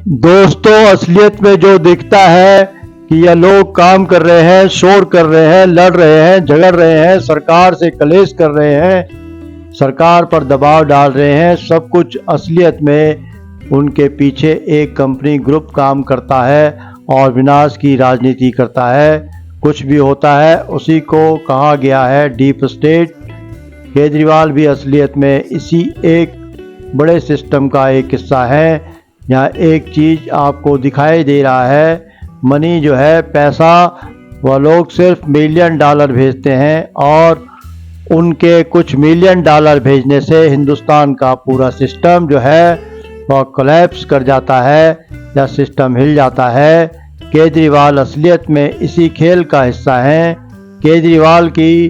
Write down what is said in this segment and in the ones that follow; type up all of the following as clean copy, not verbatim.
दोस्तों, असलियत में जो दिखता है कि यह लोग काम कर रहे हैं, शोर कर रहे हैं, लड़ रहे हैं, झगड़ रहे हैं, सरकार से कलेश कर रहे हैं, सरकार पर दबाव डाल रहे हैं, सब कुछ असलियत में उनके पीछे एक कंपनी ग्रुप काम करता है और विनाश की राजनीति करता है। कुछ भी होता है उसी को कहा गया है डीप स्टेट। केजरीवाल भी असलियत में इसी एक बड़े सिस्टम का एक हिस्सा है। यहाँ एक चीज़ आपको दिखाई दे रहा है, मनी जो है, पैसा, वह लोग सिर्फ $1,000,000 भेजते हैं और उनके कुछ $1,000,000 भेजने से हिंदुस्तान का पूरा सिस्टम जो है वह कोलैप्स कर जाता है या सिस्टम हिल जाता है। केजरीवाल असलियत में इसी खेल का हिस्सा हैं। केजरीवाल की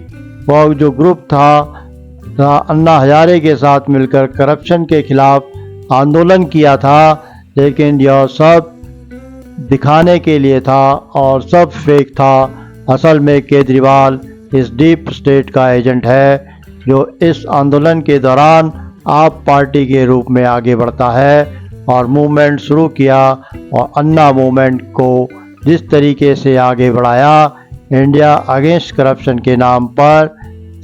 वह जो ग्रुप था अन्ना हजारे के साथ मिलकर करप्शन के खिलाफ आंदोलन किया था, लेकिन यह सब दिखाने के लिए था और सब फेक था। असल में केजरीवाल इस डीप स्टेट का एजेंट है जो इस आंदोलन के दौरान आप पार्टी के रूप में आगे बढ़ता है और मूवमेंट शुरू किया और अन्ना मूवमेंट को जिस तरीके से आगे बढ़ाया, इंडिया अगेंस्ट करप्शन के नाम पर,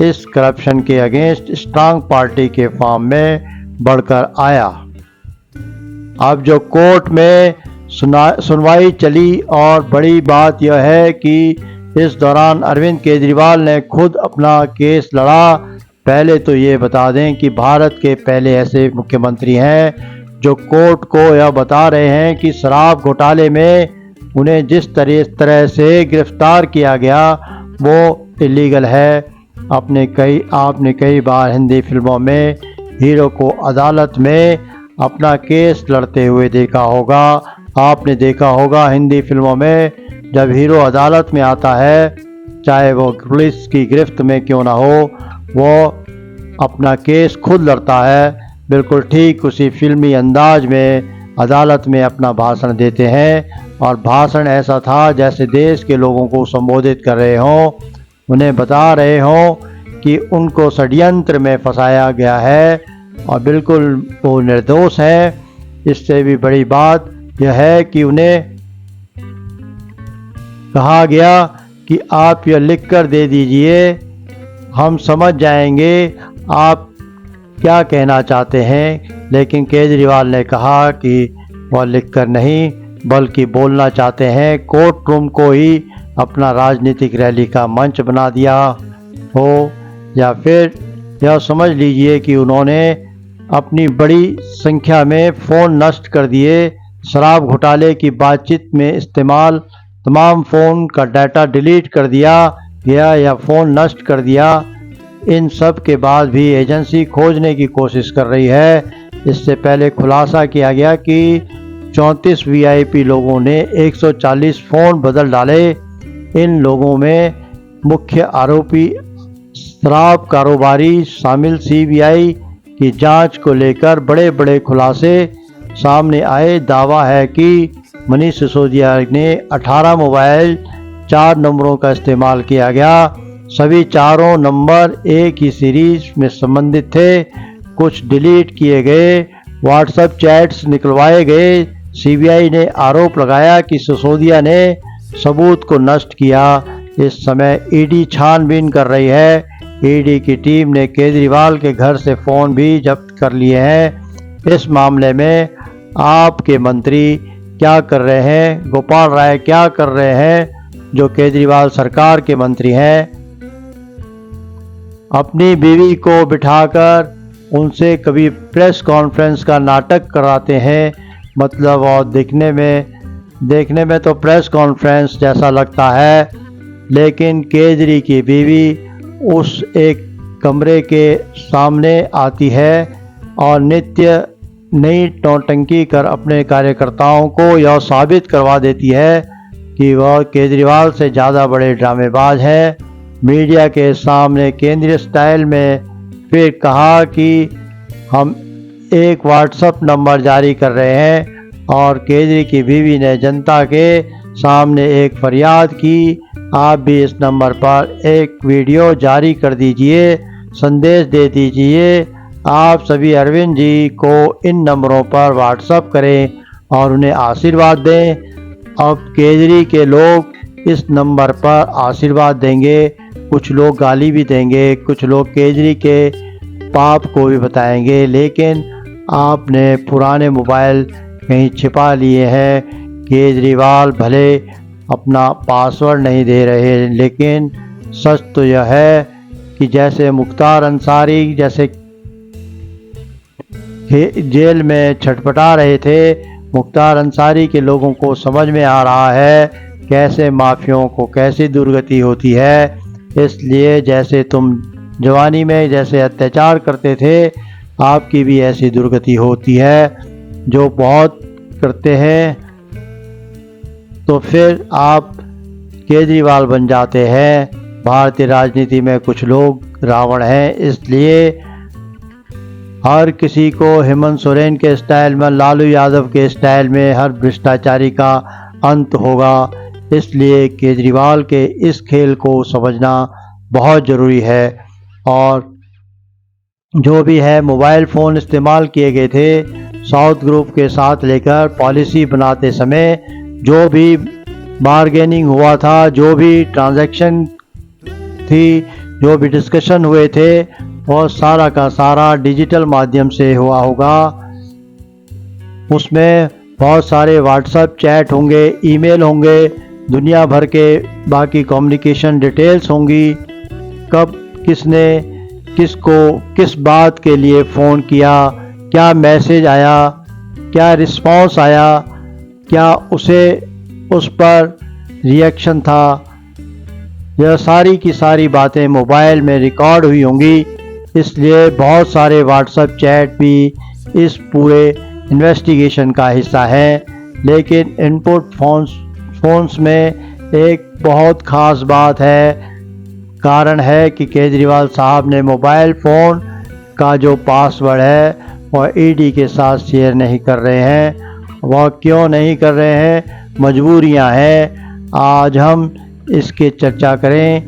इस करप्शन के अगेंस्ट स्ट्रांग पार्टी के फॉर्म में बढ़कर आया। अब जो कोर्ट में सुनवाई चली और बड़ी बात यह है कि इस दौरान अरविंद केजरीवाल ने खुद अपना केस लड़ा। पहले तो ये बता दें कि भारत के पहले ऐसे मुख्यमंत्री हैं जो कोर्ट को यह बता रहे हैं कि शराब घोटाले में उन्हें जिस तरह से गिरफ्तार किया गया वो इलीगल है। आपने कई बार हिंदी फिल्मों में हीरो को अदालत में अपना केस लड़ते हुए देखा होगा। आपने देखा होगा हिंदी फिल्मों में जब हीरो अदालत में आता है, चाहे वो पुलिस की गिरफ्त में क्यों ना हो, वो अपना केस खुद लड़ता है। बिल्कुल ठीक उसी फिल्मी अंदाज में अदालत में अपना भाषण देते हैं और भाषण ऐसा था जैसे देश के लोगों को संबोधित कर रहे हों, उन्हें बता रहे हों कि उनको षड्यंत्र में फंसाया गया है और बिल्कुल वो निर्दोष है। इससे भी बड़ी बात यह है कि उन्हें कहा गया कि आप यह लिख कर दे दीजिए, हम समझ जाएंगे आप क्या कहना चाहते हैं। लेकिन केजरीवाल ने कहा कि वह लिखकर नहीं बल्कि बोलना चाहते हैं। कोर्ट रूम को ही अपना राजनीतिक रैली का मंच बना दिया हो, या फिर यह समझ लीजिए कि उन्होंने अपनी बड़ी संख्या में फ़ोन नष्ट कर दिए। शराब घोटाले की बातचीत में इस्तेमाल तमाम फ़ोन का डाटा डिलीट कर दिया गया या फ़ोन नष्ट कर दिया। इन सब के बाद भी एजेंसी खोजने की कोशिश कर रही है। इससे पहले खुलासा किया गया कि 34 VIP लोगों ने 140 फ़ोन बदल डाले। इन लोगों में मुख्य आरोपी शराब कारोबारी शामिल। CBI की जांच को लेकर बड़े बड़े खुलासे सामने आए। दावा है कि मनीष सिसोदिया ने 18 मोबाइल 4 नंबरों का इस्तेमाल किया गया। सभी चारों नंबर एक ही सीरीज में संबंधित थे। कुछ डिलीट किए गए, व्हाट्सएप चैट्स निकलवाए गए। CBI ने आरोप लगाया कि सिसोदिया ने सबूत को नष्ट किया। इस समय ED छानबीन कर रही है। ED की टीम ने केजरीवाल के घर से फ़ोन भी जब्त कर लिए हैं। इस मामले में आपके मंत्री क्या कर रहे हैं, गोपाल राय क्या कर रहे हैं, जो केजरीवाल सरकार के मंत्री हैं? अपनी बीवी को बिठाकर उनसे कभी प्रेस कॉन्फ्रेंस का नाटक कराते हैं। मतलब और देखने में तो प्रेस कॉन्फ्रेंस जैसा लगता है, लेकिन केजरी की बीवी उस एक कमरे के सामने आती है और नित्य नई नौटंकी कर अपने कार्यकर्ताओं को यह साबित करवा देती है कि वह केजरीवाल से ज़्यादा बड़े ड्रामेबाज हैं। मीडिया के सामने केंद्रीय स्टाइल में फिर कहा कि हम एक व्हाट्सएप नंबर जारी कर रहे हैं और केजरी की बीवी ने जनता के सामने एक फरियाद की, आप भी इस नंबर पर एक वीडियो जारी कर दीजिए, संदेश दे दीजिए, आप सभी अरविंद जी को इन नंबरों पर व्हाट्सएप करें और उन्हें आशीर्वाद दें। अब केजरी के लोग इस नंबर पर आशीर्वाद देंगे, कुछ लोग गाली भी देंगे, कुछ लोग केजरी के पाप को भी बताएंगे, लेकिन आपने पुराने मोबाइल कहीं छिपा लिए हैं। केजरीवाल भले अपना पासवर्ड नहीं दे रहे, लेकिन सच तो यह है कि जैसे मुख्तार अंसारी जैसे जेल में छटपटा रहे थे, मुख्तार अंसारी के लोगों को समझ में आ रहा है कैसे माफियों को कैसी दुर्गति होती है। इसलिए जैसे तुम जवानी में जैसे अत्याचार करते थे, आपकी भी ऐसी दुर्गति होती है। जो बहुत करते हैं तो फिर आप केजरीवाल बन जाते हैं। भारतीय राजनीति में कुछ लोग रावण हैं, इसलिए हर किसी को हेमंत सोरेन के स्टाइल में, लालू यादव के स्टाइल में हर भ्रष्टाचारी का अंत होगा। इसलिए केजरीवाल के इस खेल को समझना बहुत ज़रूरी है। और जो भी है मोबाइल फ़ोन इस्तेमाल किए गए थे साउथ ग्रुप के साथ लेकर पॉलिसी बनाते समय, जो भी बारगेनिंग हुआ था, जो भी ट्रांजैक्शन थी, जो भी डिस्कशन हुए थे, और सारा का सारा डिजिटल माध्यम से हुआ होगा। उसमें बहुत सारे व्हाट्सएप चैट होंगे, ईमेल होंगे, दुनिया भर के बाकी कम्युनिकेशन डिटेल्स होंगी। कब किसने किसको किस बात के लिए फ़ोन किया, क्या मैसेज आया, क्या रिस्पांस आया, क्या उसे उस पर रिएक्शन था, यह सारी की सारी बातें मोबाइल में रिकॉर्ड हुई होंगी। इसलिए बहुत सारे व्हाट्सएप चैट भी इस पूरे इन्वेस्टिगेशन का हिस्सा हैं। लेकिन इनपुट फ़ोन्स में एक बहुत ख़ास बात है, कारण है कि केजरीवाल साहब ने मोबाइल फ़ोन का जो पासवर्ड है वह ईडी के साथ शेयर नहीं कर रहे हैं। वह क्यों नहीं कर रहे हैं? मजबूरियां हैं। आज हम इसके चर्चा करें,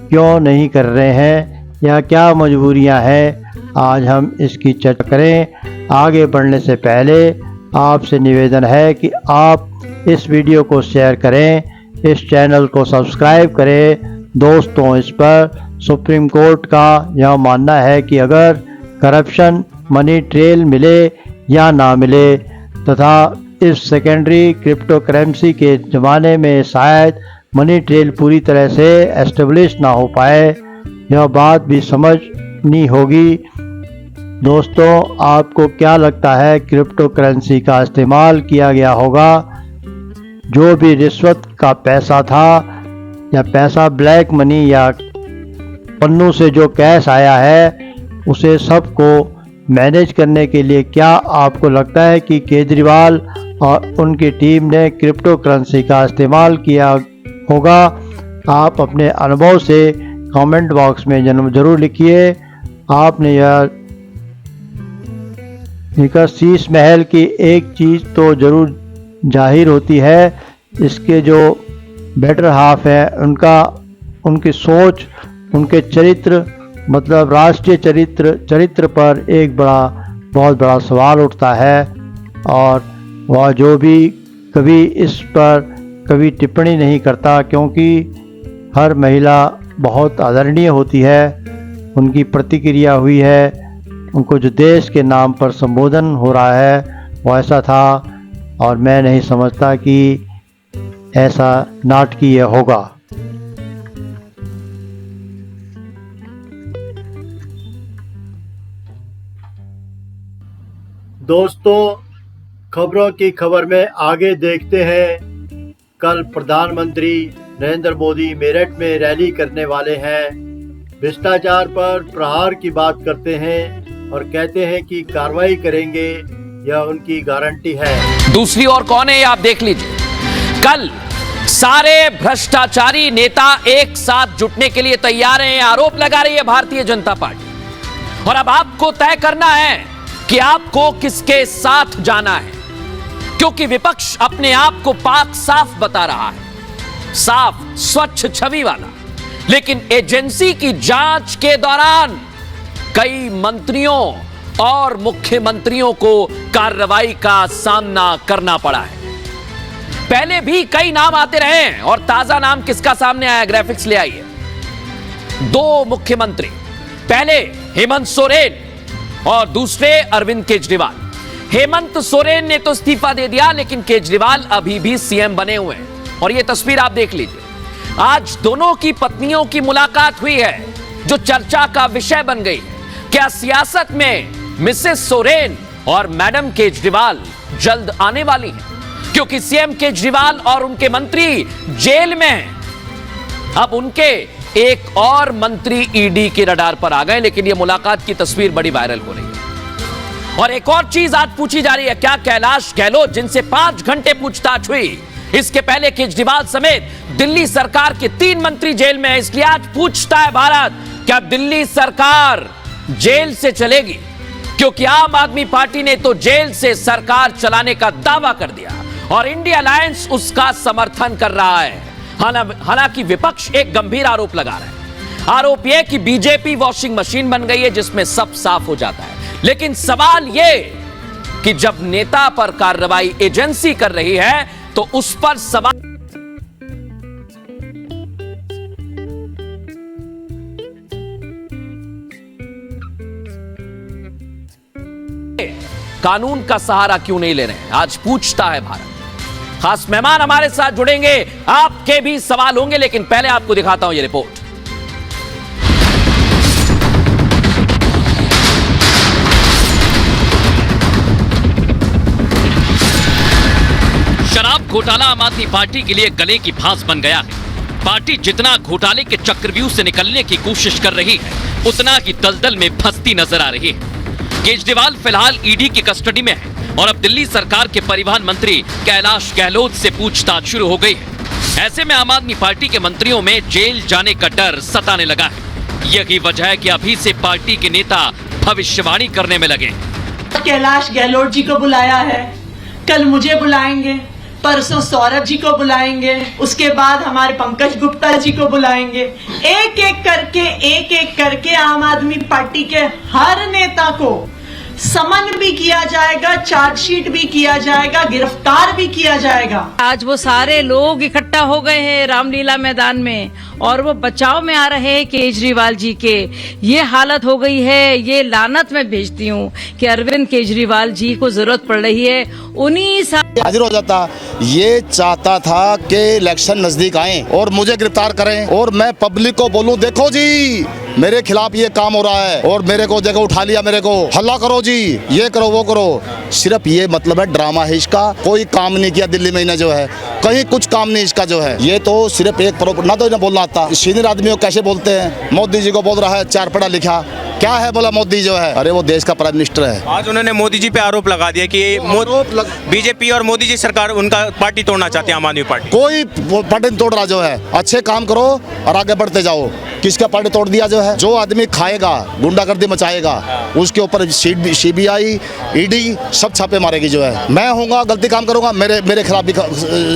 क्यों नहीं कर रहे हैं या क्या मजबूरियां हैं, आज हम इसकी चर्चा करें। आगे बढ़ने से पहले आपसे निवेदन है कि आप इस वीडियो को शेयर करें, इस चैनल को सब्सक्राइब करें। दोस्तों, इस पर सुप्रीम कोर्ट का यह मानना है कि अगर करप्शन मनी ट्रेल मिले या ना मिले, तथा इस सेकेंडरी क्रिप्टो करेंसी के ज़माने में शायद मनी ट्रेल पूरी तरह से एस्टेब्लिश ना हो पाए, यह बात भी समझनी होगी। दोस्तों, आपको क्या लगता है क्रिप्टो करेंसी का इस्तेमाल किया गया होगा? जो भी रिश्वत का पैसा था या पैसा ब्लैक मनी या पन्नू से जो कैश आया है, उसे सबको मैनेज करने के लिए क्या आपको लगता है कि केजरीवाल और उनकी टीम ने क्रिप्टो करेंसी का इस्तेमाल किया होगा? आप अपने अनुभव से कमेंट बॉक्स में ज़रूर लिखिए। आपने यह शीश महल की एक चीज़ तो ज़रूर जाहिर होती है, इसके जो बेटर हाफ है उनकी सोच, उनके चरित्र, मतलब राष्ट्रीय चरित्र पर एक बहुत बड़ा सवाल उठता है। और वह जो भी कभी इस पर कभी टिप्पणी नहीं करता, क्योंकि हर महिला बहुत आदरणीय होती है। उनकी प्रतिक्रिया हुई है, उनको जो देश के नाम पर संबोधन हो रहा है वो ऐसा था, और मैं नहीं समझता कि ऐसा नाटकीय होगा। दोस्तों, खबरों की खबर में आगे देखते हैं। कल प्रधानमंत्री नरेंद्र मोदी मेरठ में रैली करने वाले हैं। भ्रष्टाचार पर प्रहार की बात करते हैं और कहते हैं कि कार्रवाई करेंगे, यह उनकी गारंटी है। दूसरी ओर कौन है ये आप देख लीजिए। कल सारे भ्रष्टाचारी नेता एक साथ जुटने के लिए तैयार हैं, आरोप लगा रही है भारतीय जनता पार्टी। और अब आपको तय करना है कि आपको किसके साथ जाना है, क्योंकि विपक्ष अपने आप को पाक साफ बता रहा है, साफ स्वच्छ छवि वाला। लेकिन एजेंसी की जांच के दौरान कई मंत्रियों और मुख्यमंत्रियों को कार्रवाई का सामना करना पड़ा है। पहले भी कई नाम आते रहे हैं और ताजा नाम किसका सामने आया, ग्राफिक्स ले आइए। 2 मुख्यमंत्री, पहले हेमंत सोरेन और दूसरे अरविंद केजरीवाल। हेमंत सोरेन ने तो इस्तीफा दे दिया, लेकिन केजरीवाल अभी भी सीएम बने हुए हैं। और यह तस्वीर आप देख लीजिए। आज दोनों की पत्नियों की मुलाकात हुई है, जो चर्चा का विषय बन गई। क्या सियासत में मिसेस सोरेन और मैडम केजरीवाल जल्द आने वाली हैं? क्योंकि सीएम केजरीवाल और उनके मंत्री जेल में हैं। अब उनके एक और मंत्री ईडी के रडार पर आ गए, लेकिन यह मुलाकात की तस्वीर बड़ी वायरल हो रही है। और एक और चीज आज पूछी जा रही है, क्या कैलाश गहलोत, जिनसे 5 घंटे पूछताछ हुई, इसके पहले केजरीवाल समेत दिल्ली सरकार के 3 मंत्री जेल में है, इसलिए आज पूछता है भारत, क्या दिल्ली सरकार जेल से चलेगी? क्योंकि आम आदमी पार्टी ने तो जेल से सरकार चलाने का दावा कर दिया और इंडिया अलायंस उसका समर्थन कर रहा है। हालांकि विपक्ष एक गंभीर आरोप लगा रहा है। आरोप यह कि बीजेपी वॉशिंग मशीन बन गई है, जिसमें सब साफ हो जाता है। लेकिन सवाल यह कि जब नेता पर कार्रवाई एजेंसी कर रही है, तो उस पर सवाल कानून का सहारा क्यों नहीं ले रहे हैं? आज पूछता है भारत। खास मेहमान हमारे साथ जुड़ेंगे, आपके भी सवाल होंगे, लेकिन पहले आपको दिखाता हूं ये रिपोर्ट। शराब घोटाला आम आदमी पार्टी के लिए गले की फांस बन गया है। पार्टी जितना घोटाले के चक्रव्यूह से निकलने की कोशिश कर रही है, उतना ही दलदल में फंसती नजर आ रही है। केजरीवाल फिलहाल ईडी की कस्टडी में है और अब दिल्ली सरकार के परिवहन मंत्री कैलाश गहलोत से पूछताछ शुरू हो गई है। ऐसे में आम आदमी पार्टी के मंत्रियों में जेल जाने का डर सताने लगा है। यही वजह है कि अभी से पार्टी के नेता भविष्यवाणी करने में लगे। कैलाश गहलोत जी को बुलाया है, कल मुझे बुलाएंगे, परसों सौरभ जी को बुलाएंगे, उसके बाद हमारे पंकज गुप्ता जी को बुलाएंगे। एक एक करके आम आदमी पार्टी के हर नेता को समन भी किया जाएगा, चार्जशीट भी किया जाएगा, गिरफ्तार भी किया जाएगा। आज वो सारे लोग इकट्ठा हो गए हैं रामलीला मैदान में और वो बचाव में आ रहे हैं केजरीवाल जी के। ये हालत हो गई है, ये लानत मैं भेजती हूँ कि अरविंद केजरीवाल जी को जरूरत पड़ रही है। उन्हीं हाजिर हो जाता, ये चाहता था कि इलेक्शन नजदीक आए और मुझे गिरफ्तार करें और मैं पब्लिक को बोलूं, देखो जी मेरे खिलाफ ये काम हो रहा है और मेरे को जगह उठा लिया, मेरे को हल्ला करो जी, ये करो वो करो। सिर्फ ये मतलब है ड्रामा है इसका, कोई काम नहीं किया दिल्ली में इन्हें जो है, कहीं कुछ काम नहीं इसका जो है। ये तो सिर्फ एक ना तो इन्हें बोलना आता। सीनियर आदमी को कैसे बोलते हैं, मोदी जी को बोल रहा है 4 पढ़ा लिखा, क्या है बोला मोदी जो है, अरे वो देश का प्राइम मिनिस्टर है। आज उन्होंने मोदी जी पे आरोप लगा दिया कि बीजेपी और मोदी जी सरकार उनका पार्टी तोड़ना चाहती है, आम आदमी पार्टी। कोई पार्टी तोड़ रहा जो है, अच्छे काम करो और आगे बढ़ते जाओ। किसका पार्टी तोड़ दिया जो है? जो आदमी खाएगा, गुंडागर्दी मचाएगा, उसके ऊपर सीबीआई ईडी सब छापे मारेगी जो है। मैं होऊंगा गलती काम करूंगा, मेरे खिलाफ भी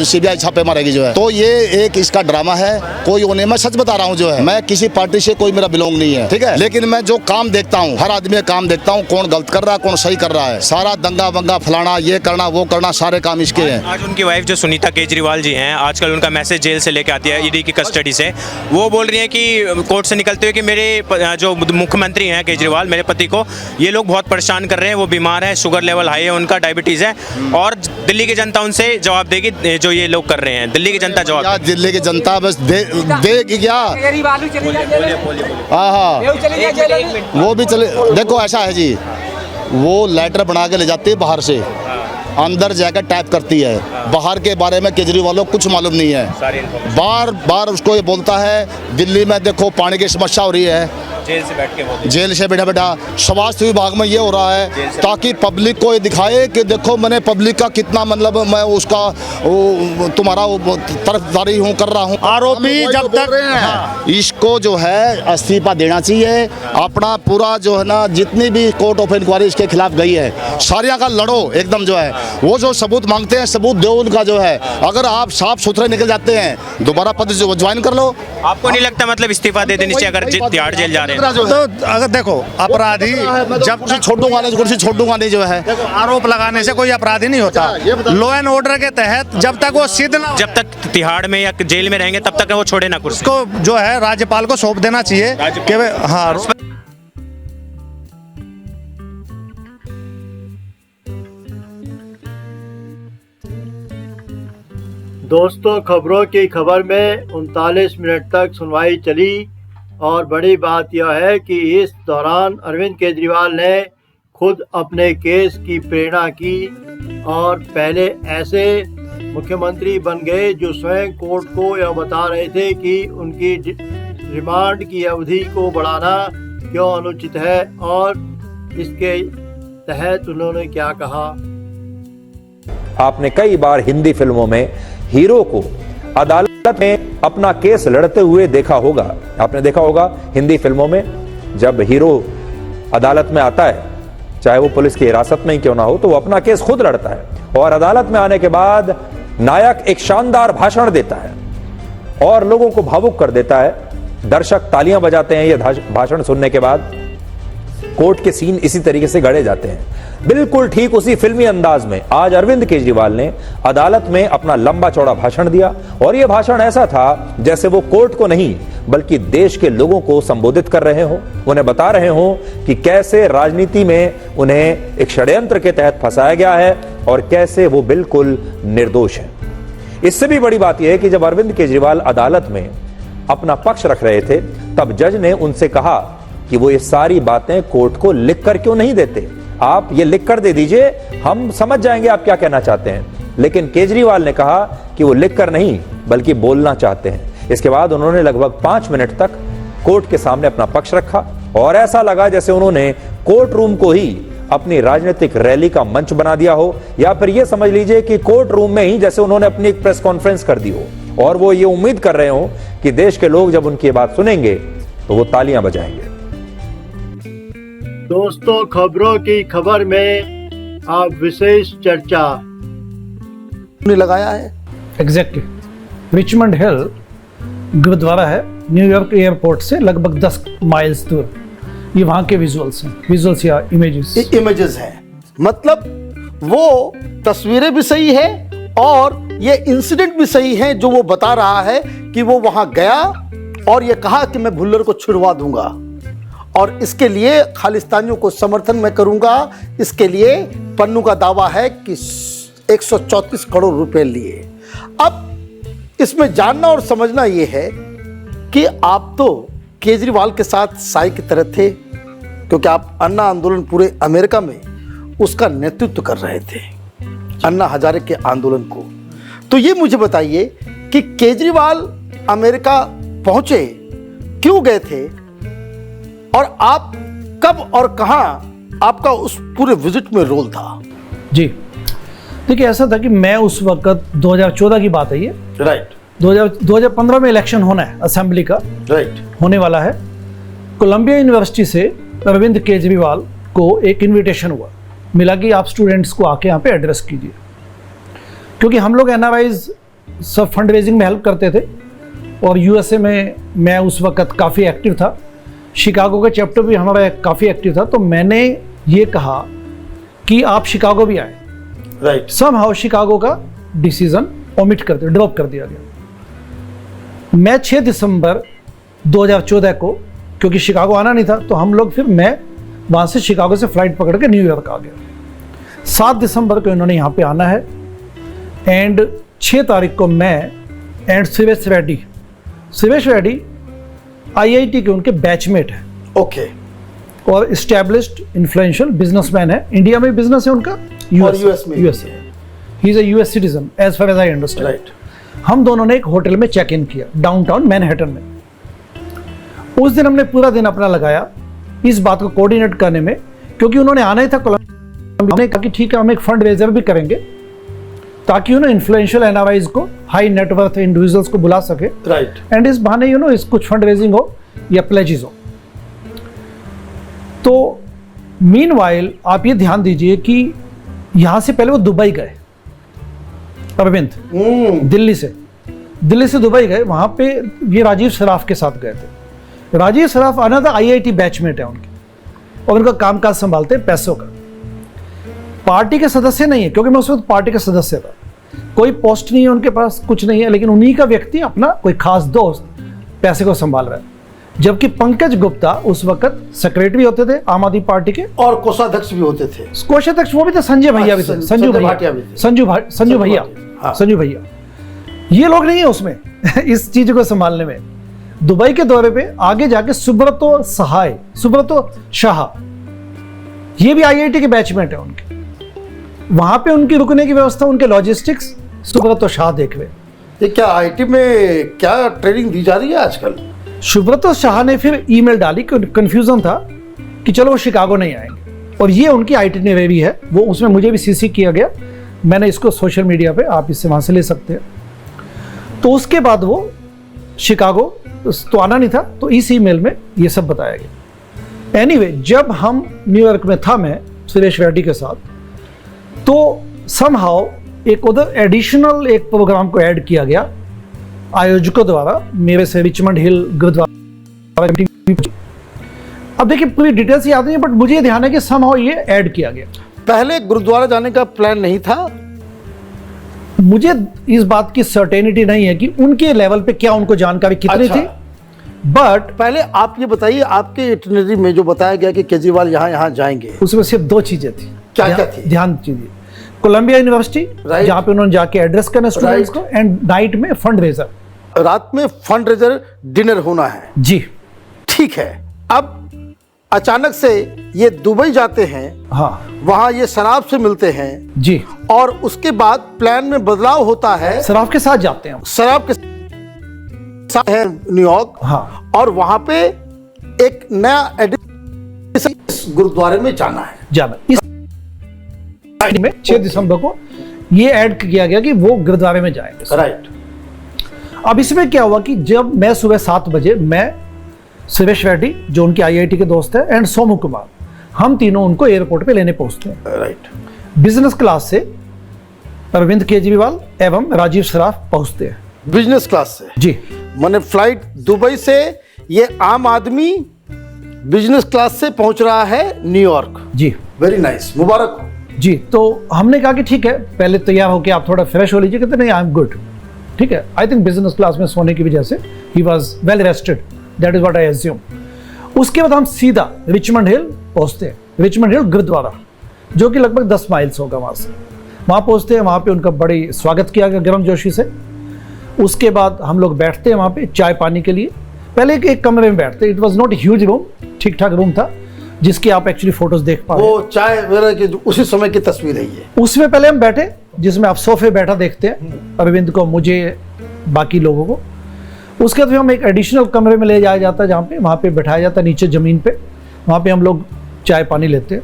सीबीआई छापे मारेगी जो है। तो ये एक इसका ड्रामा है, कोई उन्हें, मैं सच बता रहा हूँ जो है, मैं किसी पार्टी से कोई मेरा बिलोंग नहीं है, ठीक है, लेकिन मैं जो काम देखता हूँ, हर आदमी का काम देखता हूँ, कौन गलत कर रहा है कौन सही कर रहा है। सारा दंगा वंगा फलाना, ये करना वो करना, सारे काम इसके हैं। आज उनकी वाइफ जो सुनीता केजरीवाल जी हैं, आजकल उनका मैसेज जेल से लेके आती है ईडी की कस्टडी से, वो बोल रही है कि कोर्ट से निकलते हुए कि मेरे जो मुख्यमंत्री हैं केजरीवाल, मेरे पति को ये लोग बहुत परेशान कर रहे हैं, वो बीमार है, शुगर लेवल हाई है उनका, डायबिटीज है, और दिल्ली की जनता उनसे जवाब देगी जो ये लोग कर रहे हैं। दिल्ली की जनता जवाब, दिल्ली की जनता बस देगी क्या? हाँ, वो भी चले। देखो ऐसा है जी, वो लेटर बना के ले जाती है बाहर से, अंदर जाकर टाइप करती है, बाहर के बारे में केजरीवाल को कुछ मालूम नहीं है। बार बार उसको ये बोलता है दिल्ली में देखो पानी की समस्या हो रही है, जेल से बैठ के जेल से बैठा स्वास्थ्य विभाग में ये हो रहा है, ताकि पब्लिक को ये दिखाए कि देखो मैंने पब्लिक का कितना मतलब मैं उसका तुम्हारा तरफदारी हूँ कर रहा हूँ। आरोपी जब तक इसको जो है इस्तीफा देना चाहिए। अपना पूरा जो है ना, जितनी भी कोर्ट ऑफ इंक्वायरी इसके खिलाफ गई है, सारिया का लड़ो एकदम जो है। वो जो सबूत मांगते हैं सबूत दो उनका जो है। अगर आप साफ सुथरे निकल जाते हैं, दोबारा पद ज्वाइन कर लो। आपको नहीं लगता मतलब इस्तीफा दे देनी चाहिए अगर तिहाड़ जेल जा रहे हैं? रहा जो है। तो अगर देखो अपराधी जब कुर्सी छोड़ दूंगा नहीं जो है, देखो आरोप लगाने से कोई अपराधी नहीं होता। लॉ एंड ऑर्डर के तहत जब तक वो सिद्ध ना, जब तक तिहाड़ में या जेल में रहेंगे तब तक वो छोड़े ना कुर्सी। उसको जो है राज्यपाल को सौंप देना चाहिए कि हाँ। दोस्तों, खबरों की खबर में 39 मिनट तक सुनवाई चली और बड़ी बात यह है कि इस दौरान अरविंद केजरीवाल ने खुद अपने केस की प्रेरणा की और पहले ऐसे मुख्यमंत्री बन गए जो स्वयं कोर्ट को यह बता रहे थे कि उनकी रिमांड की अवधि को बढ़ाना क्यों अनुचित है, और इसके तहत उन्होंने क्या कहा। आपने कई बार हिंदी फिल्मों में हीरो को अदालत में अपना केस लड़ते हुए देखा होगा। आपने देखा होगा हिंदी फिल्मों में जब हीरो अदालत में आता है, चाहे वो पुलिस की हिरासत में ही क्यों ना हो, तो वो अपना केस खुद लड़ता है और अदालत में आने के बाद नायक एक शानदार भाषण देता है और लोगों को भावुक कर देता है। दर्शक तालियां बजाते हैं ये भाषण सुनने के बाद। कोर्ट के सीन इसी तरीके से गढ़े जाते हैं। बिल्कुल ठीक उसी फिल्मी अंदाज में आज अरविंद केजरीवाल ने अदालत में अपना लंबा चौड़ा भाषण दिया और यह भाषण ऐसा था जैसे वो कोर्ट को नहीं बल्कि देश के लोगों को संबोधित कर रहे हो, उन्हें बता रहे हो कि कैसे राजनीति में उन्हें एक षड्यंत्र के तहत फंसाया गया है और कैसे वो बिल्कुल निर्दोष है। इससे भी बड़ी बात यह है कि जब अरविंद केजरीवाल अदालत में अपना पक्ष रख रहे थे तब जज ने उनसे कहा कि वो ये सारी बातें कोर्ट को लिख कर क्यों नहीं देते, आप ये लिख कर दे दीजिए, हम समझ जाएंगे आप क्या कहना चाहते हैं। लेकिन केजरीवाल ने कहा कि वो लिख कर नहीं बल्कि बोलना चाहते हैं। इसके बाद उन्होंने लगभग 5 मिनट तक कोर्ट के सामने अपना पक्ष रखा और ऐसा लगा जैसे उन्होंने कोर्ट रूम को ही अपनी राजनीतिक रैली का मंच बना दिया हो, या फिर यह समझ लीजिए कि कोर्ट रूम में ही जैसे उन्होंने अपनी एक प्रेस कॉन्फ्रेंस कर दी हो और वो ये उम्मीद कर रहे हो कि देश के लोग जब उनकी बात सुनेंगे तो वो तालियां बजाएंगे। दोस्तों, खबरों की खबर में आप विशेष चर्चा लगाया है। एग्जैक्टली रिचमंड हिल गुरुद्वारा है न्यूयॉर्क एयरपोर्ट से लगभग 10 माइल्स दूर। ये वहाँ के विजुअल्स या इमेजेस हैं। मतलब वो तस्वीरें भी सही है और ये इंसिडेंट भी सही है जो वो बता रहा है कि वो वहाँ गया और ये कहा कि मैं भुल्लर को छुड़वा दूंगा और इसके लिए खालिस्तानियों को समर्थन मैं करूंगा। इसके लिए पन्नू का दावा है कि 134 करोड़ रुपए लिए। अब इसमें जानना और समझना यह है कि आप तो केजरीवाल के साथ साई की तरह थे क्योंकि आप अन्ना आंदोलन पूरे अमेरिका में उसका नेतृत्व कर रहे थे, अन्ना हजारे के आंदोलन को। तो ये मुझे बताइए कि केजरीवाल अमेरिका पहुंचे, क्यों गए थे और आप कब और कहां आपका उस पूरे विजिट में रोल था? जी देखिए, ऐसा था कि मैं उस वक्त 2014 की बात है ये, राइट। 2015 में इलेक्शन होना है असेंबली का, राइट, होने वाला है। कोलंबिया यूनिवर्सिटी से अरविंद केजरीवाल को एक इनविटेशन हुआ, मिला कि आप स्टूडेंट्स को आके यहाँ पे एड्रेस कीजिए, क्योंकि हम लोग एनआरआईज सब फंड रेजिंग में हेल्प करते थे और यूएसए में मैं उस वक्त काफ़ी एक्टिव था, शिकागो का चैप्टर भी हमारा काफ़ी एक्टिव था। तो मैंने ये कहा कि आप शिकागो भी आए, राइट। समहाउ शिकागो का डिसीजन ओमिट कर दिया, ड्रॉप कर दिया गया। मैं 6 दिसंबर 2014 को, क्योंकि शिकागो आना नहीं था, तो हम लोग मैं वहाँ से शिकागो से फ्लाइट पकड़ के न्यूयॉर्क आ गया। 7 दिसंबर को इन्होंने यहाँ पे आना है एंड 6 तारीख को मैं एंड सुरेश रेड्डी IIT के उनके बैचमेट हैं, ओके, और इस्टेब्लिश्ड इन्फ्लुएंशियल बिजनेसमैन है। इंडिया में बिजनेस है उनका, यूएस में, he is a US citizen as far as I understand, right. हम दोनों ने एक होटल में चेक इन किया डाउनटाउन मैनहट्टन में। उस दिन हमने पूरा दिन अपना लगाया इस बात को कोऑर्डिनेट करने में, क्योंकि उन्होंने आना ही था कोलंबिया। हमने कहा कि ठीक है, हम एक फंड रेजर भी करेंगे ताकि इन्फ्लुएंशियल एनआरआईज को, हाई नेटवर्थ इंडिविजुअल्स को बुला सके, राइट। एंड इस बहाने इस कुछ फंड रेजिंग हो या प्लेजेस हो। तो मीनवाइल आप ये ध्यान दीजिए कि यहां से पहले वो दुबई गए, अरविंद दिल्ली से दुबई गए, वहां पे ये राजीव सराफ के साथ गए थे। Rajiv Saraf another IIT batchmate है उनके, और उनका कामकाज संभालते हैं पैसों का। पार्टी के सदस्य नहीं है, क्योंकि मैं उस वक्त पार्टी का सदस्य था। कोई पोस्ट नहीं है उनके पास, कुछ नहीं है, लेकिन उन्हीं का व्यक्ति अपना कोई खास दोस्त पैसे को संभाल रहा है। जबकि पंकज गुप्ता उस वक्त सेक्रेटरी होते थे आम आदमी पार्टी के, और कोषाध्यक्ष भी होते थे। कोषाध्यक्ष वो भी थे, संजय भैया भी थे, संजू भैया। ये लोग नहीं है उसमें इस चीज को संभालने में। दुबई के दौरे पे आगे जाके सुब्रतो शाह, ये भी आईआईटी के बैचमेट है उनके। वहां पे उनकी रुकने की व्यवस्था, उनके लॉजिस्टिक्स सुब्रतो शाह देख रहे। ये क्या आईटी में क्या ट्रेनिंग दी जा रही है आजकल? सुब्रतो शाह ने फिर ईमेल डाली, कंफ्यूजन था कि चलो वो शिकागो नहीं आएंगे, और ये उनकी आइटिनरी है, वो उसमें मुझे भी सीसी किया गया। मैंने इसको सोशल मीडिया पे, आप इससे वहां से ले सकते हैं। तो उसके बाद वो शिकागो तो आना नहीं था, तो इस ईमेल में ये सब बताया गया। एनीवे, जब हम न्यूयॉर्क में था, मैं सुरेश रेड्डी के साथ, तो समहाउ एक उधर एडिशनल एक प्रोग्राम को ऐड किया गया आयोजकों द्वारा, मेरे से रिचमंड हिल गुरुद्वारा। अब देखिए पूरी डिटेल्स याद नहीं है, बट मुझे ध्यान है कि समहाउ ये ऐड किया गया। पहले गुरुद्वारा जाने का प्लान नहीं था? मुझे इस बात की सर्टेनिटी नहीं है कि उनके लेवल पे क्या उनको जानकारी कितनी थी, बट पहले आप ये बताइए, आपके इटिनरी में जो बताया गया कि केजरीवाल यहाँ जाएंगे, उसमें सिर्फ दो चीजें थी। क्या थी? ध्यान दीजिए, कोलंबिया यूनिवर्सिटी जहां पे उन्होंने जाके एड्रेस करना स्टूडेंट्स को, एंड नाइट में फंड रेजर, रात में फंड रेजर डिनर होना है जी। ठीक है। अब अचानक से ये दुबई जाते हैं, हाँ, वहां ये शराब से मिलते हैं जी, और उसके बाद प्लान में बदलाव होता है। शराब के साथ जाते हैं, शराब के साथ है न्यूयॉर्क, हाँ, और वहां पे एक नया एडिशन गुरुद्वारे में जाना है। इस में 6 दिसंबर को ये ऐड किया गया कि वो गुरुद्वारे में जाएंगे। राइट। अब इसमें क्या हुआ कि जब मैं सुबह 7 बजे, मैं, सुरेश रेड्डी जो उनके आईआईटी के दोस्त है, एंड सोमू कुमार, हम तीनों उनको एयरपोर्ट पे लेने पहुंचते हैं। राइट। बिजनेस क्लास से अरविंद केजरीवाल एवं राजीव सराफ पहुंचते हैं। बिजनेस क्लास से जी, मैंने फ्लाइट दुबई से, ये आम आदमी बिजनेस क्लास से पहुंच रहा है न्यूयॉर्क। जी, वेरी नाइस, मुबारक हो जी। तो हमने कहा कि ठीक है, पहले तैयार होके आप थोड़ा फ्रेश हो लीजिए। कहते नहीं, आई एम गुड, ठीक है। आई थिंक बिजनेस क्लास में सोने की वजह से he was well rested, that is what I assume. उसके बाद हम सीधा रिचमंड हिल पहुंचते हैं, रिचमंड हिल गुरुद्वारा, जो कि लगभग 10 माइल्स होगा वहां से। वहां पहुंचते हैं, वहां पे उनका बड़ी स्वागत किया गया गर्मजोशी से। उसके बाद हम लोग बैठते हैं वहां पे चाय पानी के लिए। पहले एक कमरे में बैठते, it was not huge room, ठीक ठाक रूम था, जिसकी आप एक्चुअली फोटोज देख पा रहे हैं। वो चाय वगैरह की उसी समय की तस्वीर है ये। उसमें पहले हम बैठे, जिसमें आप सोफे बैठा देखते हैं, अरविंद को, मुझे, बाकी लोगों को। उसके बाद हम एक एडिशनल कमरे में ले जाया जाता है, जहाँ पे वहाँ पे बैठाया जाता है नीचे जमीन पे। वहाँ पे हम लोग चाय पानी लेते हैं,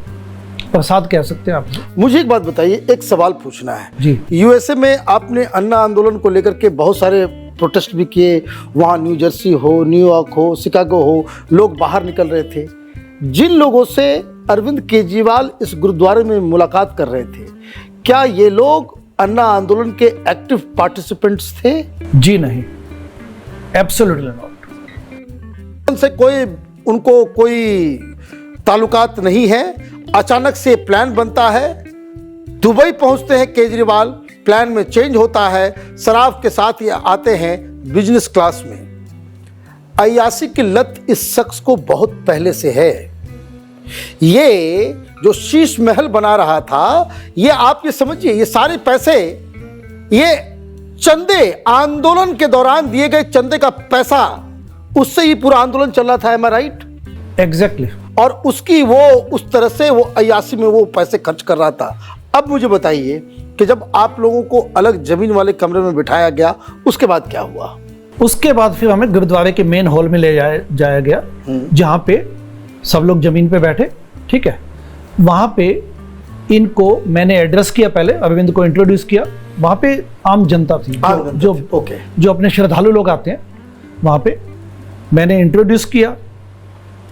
प्रसाद कह सकते हैं आप। मुझे एक बात बताइए, एक सवाल पूछना है जी। यूएसए में आपने अन्ना आंदोलन को लेकर के बहुत सारे प्रोटेस्ट भी किए, वहाँ न्यू जर्सी हो, न्यूयॉर्क हो, शिकागो हो, लोग बाहर निकल रहे थे। जिन लोगों से अरविंद केजरीवाल इस गुरुद्वारे में मुलाकात कर रहे थे, क्या ये लोग अन्ना आंदोलन के एक्टिव पार्टिसिपेंट्स थे? जी नहीं, एब्सोल्युटली नॉट। उनसे उनको कोई ताल्लुकात नहीं है। अचानक से प्लान बनता है, दुबई पहुंचते हैं केजरीवाल, प्लान में चेंज होता है, शराब के साथ ये आते हैं बिजनेस क्लास में। अय्याशी की लत इस शख्स को बहुत पहले से है। ये जो शीश महल बना रहा था, ये आप ये समझिए, ये सारे पैसे, ये चंदे, आंदोलन के दौरान दिए गए चंदे का पैसा, उससे ही पूरा आंदोलन चल रहा था। एम आई राइट? एग्जैक्टली। और उसकी वो उस तरह से वो अय्याशी में वो पैसे खर्च कर रहा था। अब मुझे बताइए कि जब आप लोगों को अलग जमीन वाले कमरे में बिठाया गया, उसके बाद क्या हुआ? उसके बाद फिर हमें गुरुद्वारे के मेन हॉल में ले जाया गया, जहाँ पे सब लोग जमीन पे बैठे, ठीक है। वहाँ पे इनको मैंने एड्रेस किया, पहले अरविंद को इंट्रोड्यूस किया। वहाँ पे आम जनता थी, जो अपने श्रद्धालु लोग आते हैं, वहाँ पे मैंने इंट्रोड्यूस किया।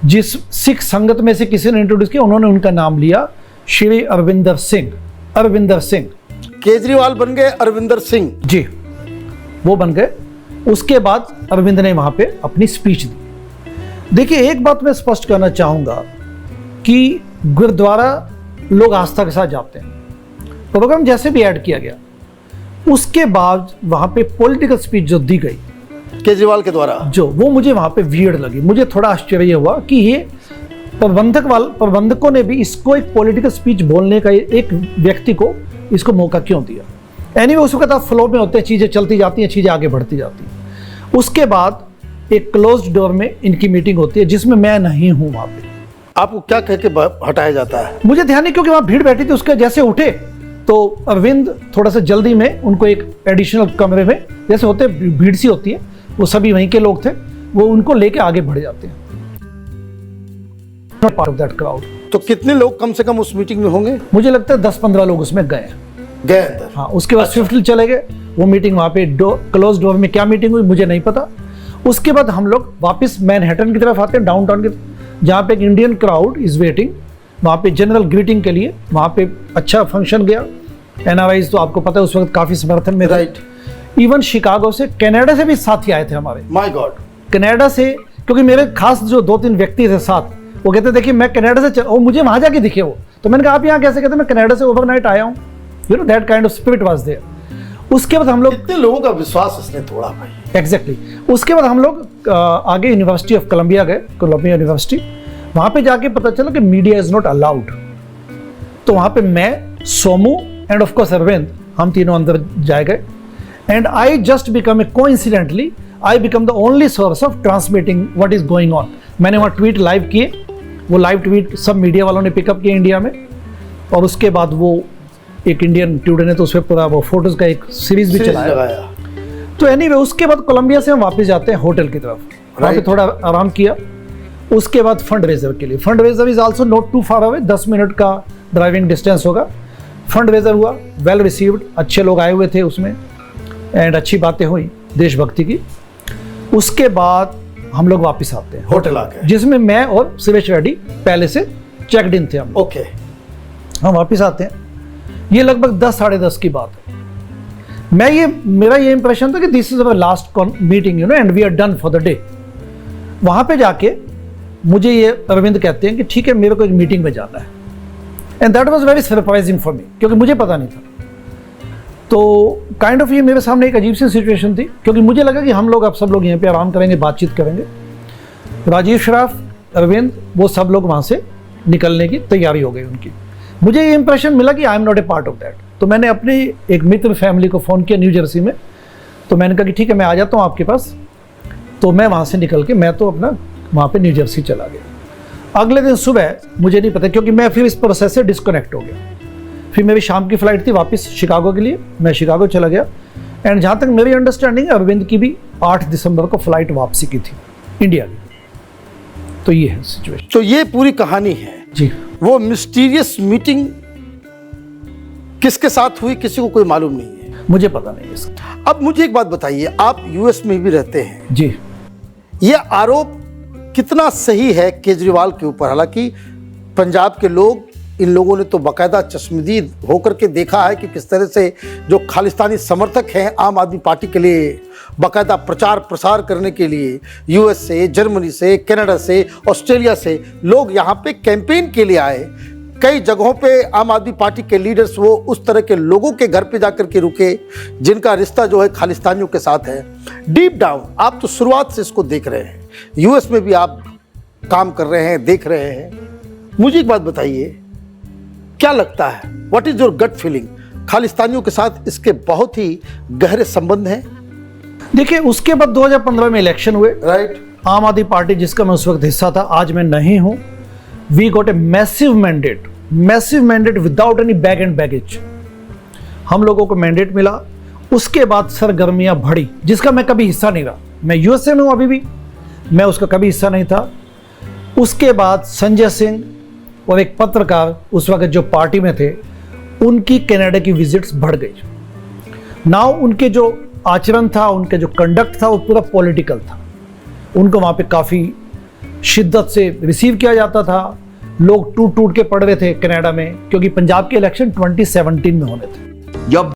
जिस सिख संगत में से किसी ने इंट्रोड्यूस किया, उन्होंने उनका नाम लिया, श्री अरविंदर सिंह। अरविंदर सिंह केजरीवाल बन गए अरविंदर सिंह जी, वो बन गए। उसके बाद अरविंद ने वहाँ पे अपनी स्पीच दी। देखिए, एक बात मैं स्पष्ट करना चाहूंगा कि गुरुद्वारा लोग आस्था के साथ जाते हैं, प्रोग्राम जैसे भी ऐड किया गया, उसके बाद वहां पे पॉलिटिकल स्पीच जो दी गई केजरीवाल के द्वारा, जो वो मुझे वहां पे वियर्ड लगी। मुझे थोड़ा आश्चर्य हुआ कि ये प्रबंधकों ने भी इसको एक पॉलिटिकल स्पीच बोलने का, एक व्यक्ति को इसको मौका क्यों दिया। एनीवे, उस वक्त आप फ्लो में होते हैं, चीजें चलती जाती हैं, चीजें आगे बढ़ती जाती हैं। उसके बाद एक क्लोज्ड डोर में इनकी मीटिंग होती है जिसमें मैं नहीं हूं वहां पे। आपको क्या कह के हटाया जाता है? मुझे ध्यान नहीं, क्योंकि वहां भीड़ बैठी थी। उसके जैसे उठे तो अरविंद थोड़ा सा जल्दी में उनको एक एडिशनल कमरे में, जैसे होते भीड़ सी होती है, वो सभी वहीं के लोग थे, वो उनको लेके आगे बढ़ जाते हैं। Part of that crowd. तो कितने लोग कम से कम उस मीटिंग में होंगे? मुझे लगता है 10-15 लोग उसमें गए अंदर। हाँ, उसके बाद स्विफ्टली चले गए। वो मीटिंग वहां पे क्लोज डोर में क्या मीटिंग हुई मुझे नहीं पता। उसके बाद हम लोग वापस मैनहट्टन की तरफ आते हैं, डाउनटाउन की तरफ, जहाँ पे एक इंडियन क्राउड इज वेटिंग। वहाँ पे जनरल ग्रीटिंग के लिए वहाँ पे अच्छा फंक्शन गया। एनआरआईज तो आपको पता है उस वक्त काफी समर्थन में, राइट। इवन शिकागो से, कनाडा से भी साथी आए थे हमारे। My God. कनाडा से, क्योंकि मेरे खास जो 2-3 व्यक्ति थे साथ, वो कहते देखिए मैं कनाडा से वो मुझे वहां जाके दिखे वो, तो मैंने कहा आप यहाँ कैसे? कहते मैं कनाडा से ओवरनाइट आया हूँ। You know that kind of spirit was there. उसके बाद हम लोग, कितने लोगों का विश्वास इसने तोड़ा भाई। एग्जैक्टली। उसके बाद हम लोग आगे यूनिवर्सिटी ऑफ कोलंबिया गए, कोलंबिया यूनिवर्सिटी। वहां पे जाके पता चला कि मीडिया इज नॉट अलाउड। तो वहां पे मैं, Somu and of course Arvind, हम तीनों अंदर जाए गए। And I just become coincidentally I become the only source of transmitting what is going on. मैंने वहां ट्वीट लाइव किए, वो लाइव ट्वीट सब मीडिया वालों ने पिकअप किए इंडिया में। और उसके बाद वो एक इंडियन टुडे ने तो उस पर पूरा वो फोटोज का एक सीरीज भी चलाया। तो एनीवे, उसके बाद कोलंबिया से हम वापस जाते हैं होटल की तरफ। वहाँ पे थोड़ा आराम किया। उसके बाद फंड रेजर के लिए, fund raiser is also not too far away, 10 minute का ड्राइविंग डिस्टेंस होगा। फंड रेजर हुआ, वेल रिसीव्ड, अच्छे लोग आए हुए थे उसमें एंड अच्छी बातें हुई देशभक्ति की। उसके बाद हम लोग वापस आते हैं होटल आके, जिसमें मैं और सुरेश रेड्डी पहले से चेकड इन थे हम। ओके। हम वापस आते हैं, ये लगभग 10-10:30 की बात है। मेरा ये इंप्रेशन था कि this is our last meeting, you know, and we are done for the day. वहां पे जाके मुझे ये अरविंद कहते हैं कि ठीक है मेरे को एक मीटिंग में जाना है। And that was very surprising for me, क्योंकि मुझे पता नहीं था। तो काइंड ऑफ ये मेरे सामने एक अजीब सी सिचुएशन थी, क्योंकि मुझे लगा कि हम लोग अब सब लोग यहाँ पे आराम करेंगे, बातचीत करेंगे। राजीव श्राफ, अरविंद, वो सब लोग वहाँ से निकलने की तैयारी हो गई उनकी। मुझे ये इंप्रेशन मिला कि I am not a part of that. तो मैंने अपने एक मित्र फैमिली को फ़ोन किया न्यू जर्सी में। तो मैंने कहा कि ठीक है मैं आ जाता हूँ आपके पास। तो मैं वहाँ से निकल के मैं तो अपना वहाँ पे न्यू जर्सी चला गया। अगले दिन सुबह मुझे नहीं पता, क्योंकि मैं फिर इस प्रोसेस से डिस्कनेक्ट हो गया। फिर मेरी शाम की फ्लाइट थी वापस शिकागो के लिए, मैं शिकागो चला गया। एंड जहाँ तक मेरी अंडरस्टैंडिंग है, अरविंद की भी 8 दिसंबर को फ्लाइट वापसी की थी इंडिया की। तो ये है सिचुएशन। तो ये पूरी कहानी है जी। वो मिस्टीरियस मीटिंग किसके साथ हुई किसी को कोई मालूम नहीं है। मुझे पता नहीं इसका। अब मुझे एक बात बताइए, आप यूएस में भी रहते हैं जी, ये आरोप कितना सही है केजरीवाल के ऊपर? हालांकि पंजाब के लोग, इन लोगों ने तो बाकायदा चश्मदीद होकर के देखा है कि किस तरह से जो खालिस्तानी समर्थक हैं आम आदमी पार्टी के लिए बाकायदा प्रचार प्रसार करने के लिए यूएस से, जर्मनी से, कनाडा से, ऑस्ट्रेलिया से लोग यहाँ पे कैंपेन के लिए आए। कई जगहों पे आम आदमी पार्टी के लीडर्स वो उस तरह के लोगों के घर पे जाकर के रुके जिनका रिश्ता जो है खालिस्तानियों के साथ है। डीप डाउन आप तो शुरुआत से इसको देख रहे हैं, यूएस में भी आप काम कर रहे हैं, देख रहे हैं। मुझे एक बात बताइए, क्या लगता है, what is your gut feeling? खालिस्तानियों के साथ इसके बहुत ही गहरे संबंध हैं। देखिए, उसके बाद 2015 में इलेक्शन हुए, राइट। आम आदमी पार्टी जिसका मैं उस वक्त हिस्सा था, आज मैं नहीं हूं। We got a massive mandate without any bag and baggage. हम लोगों को मैंडेट मिला। उसके बाद सरगर्मियां बढ़ी जिसका मैं कभी हिस्सा नहीं रहा। मैं यूएसए में हूं अभी भी, मैं उसका कभी हिस्सा नहीं था। उसके बाद संजय सिंह और एक पत्रकार उस वक्त जो पार्टी में थे, उनकी कनाडा की विजिट्स बढ़ गई। नाउ उनके जो आचरण था, उनके जो कंडक्ट था, वो पूरा पॉलिटिकल था। उनको वहाँ पे काफ़ी शिद्दत से रिसीव किया जाता था। लोग टूट टूट के पड़ रहे थे कनाडा में, क्योंकि पंजाब के इलेक्शन 2017 में होने थे। जब